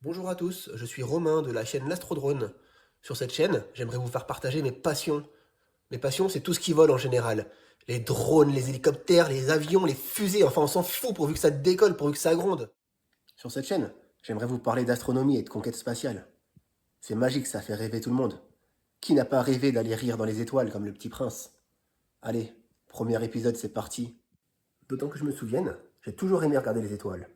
Bonjour à tous, je suis Romain de la chaîne L'Astrodrone. Sur cette chaîne, j'aimerais vous faire partager mes passions. Mes passions, c'est tout ce qui vole en général. Les drones, les hélicoptères, les avions, les fusées, enfin on s'en fout pourvu que ça décolle, pourvu que ça gronde. Sur cette chaîne, j'aimerais vous parler d'astronomie et de conquête spatiale. C'est magique, ça fait rêver tout le monde. Qui n'a pas rêvé d'aller rire dans les étoiles comme le petit prince? Allez, premier épisode, c'est parti. D'autant que je me souvienne, j'ai toujours aimé regarder les étoiles.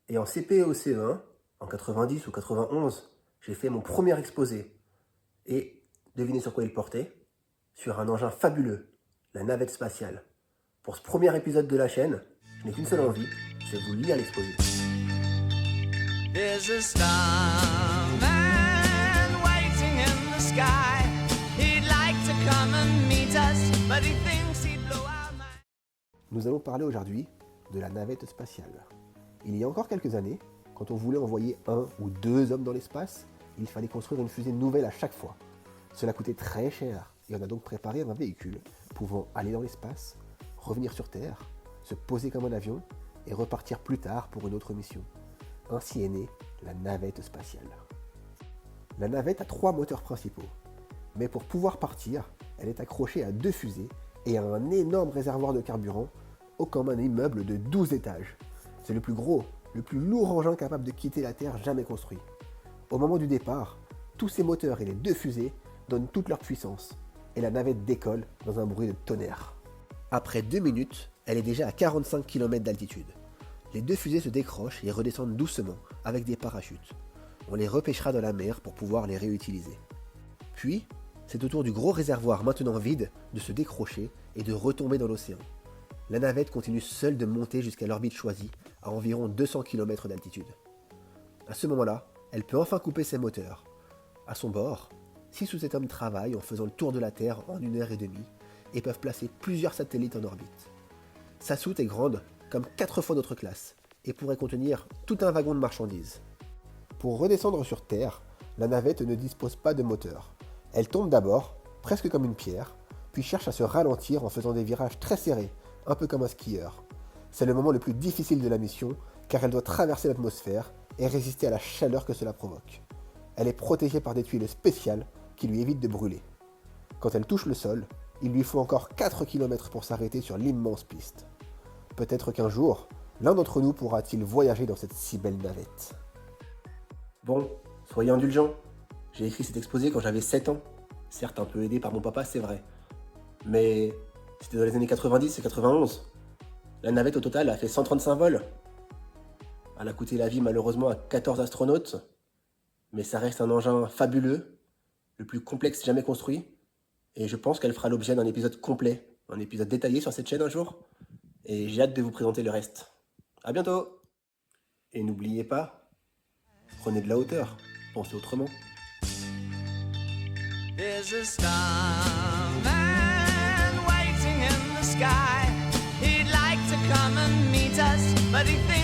Et en CP au CE1, en 90 ou 91, j'ai fait mon premier exposé. Et devinez sur quoi il portait? Sur un engin fabuleux, la navette spatiale. Pour ce premier épisode de la chaîne, je n'ai qu'une seule envie, c'est vous lire l'exposé. There's a starman waiting in the sky. He'd like to come and meet us, but he thinks he'd blow our mind. Nous allons parler aujourd'hui de la navette spatiale. Il y a encore quelques années, quand on voulait envoyer un ou deux hommes dans l'espace, il fallait construire une fusée nouvelle à chaque fois. Cela coûtait très cher et on a donc préparé un véhicule pouvant aller dans l'espace, revenir sur Terre, se poser comme un avion et repartir plus tard pour une autre mission. Ainsi est née la navette spatiale. La navette a 3 moteurs principaux, mais pour pouvoir partir, elle est accrochée à 2 fusées et à un énorme réservoir de carburant haut comme un immeuble de 12 étages. C'est le plus gros, le plus lourd engin capable de quitter la Terre jamais construit. Au moment du départ, tous ces moteurs et les 2 fusées donnent toute leur puissance, et la navette décolle dans un bruit de tonnerre. Après 2 minutes, elle est déjà à 45 km d'altitude. Les 2 fusées se décrochent et redescendent doucement, avec des parachutes. On les repêchera dans la mer pour pouvoir les réutiliser. Puis, c'est au tour du gros réservoir maintenant vide de se décrocher et de retomber dans l'océan. La navette continue seule de monter jusqu'à l'orbite choisie, à environ 200 km d'altitude. À ce moment-là, elle peut enfin couper ses moteurs. À son bord, 6 ou 7 hommes travaillent en faisant le tour de la Terre en 1h30 et peuvent placer plusieurs satellites en orbite. Sa soute est grande comme 4 fois notre classe et pourrait contenir tout un wagon de marchandises. Pour redescendre sur Terre, la navette ne dispose pas de moteur. Elle tombe d'abord, presque comme une pierre, puis cherche à se ralentir en faisant des virages très serrés, un peu comme un skieur. C'est le moment le plus difficile de la mission, car elle doit traverser l'atmosphère et résister à la chaleur que cela provoque. Elle est protégée par des tuiles spéciales qui lui évitent de brûler. Quand elle touche le sol, il lui faut encore 4 km pour s'arrêter sur l'immense piste. Peut-être qu'un jour, l'un d'entre nous pourra-t-il voyager dans cette si belle navette. Bon, soyez indulgents. J'ai écrit cet exposé quand j'avais 7 ans. Certes un peu aidé par mon papa, c'est vrai. Mais c'était dans les années 90 et 91. La navette au total a fait 135 vols. Elle a coûté la vie malheureusement à 14 astronautes. Mais ça reste un engin fabuleux, le plus complexe jamais construit. Et je pense qu'elle fera l'objet d'un épisode complet, un épisode détaillé sur cette chaîne un jour. Et j'ai hâte de vous présenter le reste. A bientôt! Et n'oubliez pas, prenez de la hauteur, pensez autrement. There's a starman waiting in the sky. He'd like to come and meet us, but he thinks